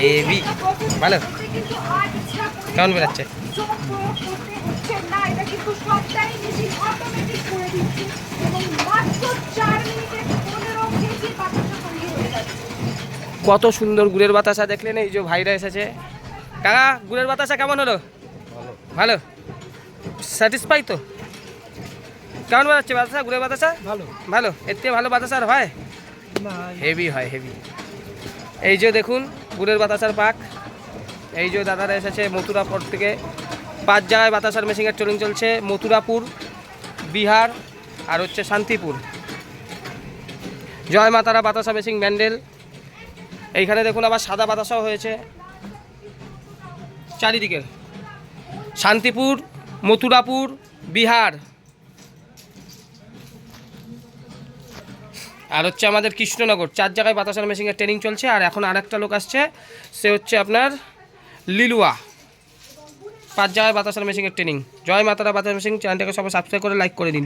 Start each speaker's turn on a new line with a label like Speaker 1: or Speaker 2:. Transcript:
Speaker 1: Heavy ভালো। কেমন বেরাচ্ছে? কত সুন্দর গুড়ের বাতাসা দেখলেন, এই যে ভাইরা এসেছে। কাকা গুড়ের বাতাসা কেমন হলো? ভালো, স্যাটিসফাই তো? কেমন বেরাচ্ছে বাতাসা, গুড়ের বাতাসা?
Speaker 2: ভালো
Speaker 1: ভালো, এর থেকে ভালো বাতাসা আর হয়?
Speaker 2: না,
Speaker 1: হেভি হয়, হেভি। এই যে দেখুন গুড়ের বাতাসার পাক। এই যে দাদারা এসেছে মথুরাপুর থেকে, 5 জায়গায় বাতাসার মেশিনের ট্রেনিং চলছে। মথুরাপুর, বিহার আর হচ্ছে শান্তিপুর। জয় মাতারা বাতাসা মেশিন ব্যান্ডেল। এইখানে দেখুন আবার সাদা বাতাসাও হয়েছে চারিদিকের। শান্তিপুর, মথুরাপুর, বিহার আর হচ্ছে আমাদের কৃষ্ণনগর, 4 জায়গায় বাতাসার মেশিনের ট্রেনিং চলছে। আর এখন আরেকটা লোক আসছে, সে হচ্ছে আপনার লিলুয়া। 5 জায়গায় বাতাসার মেশিনের ট্রেনিং। জয় মাতারা বাতাসা মেশিন চ্যানেলটাকে সবাই সাবস্ক্রাইব করে লাইক করে দিন।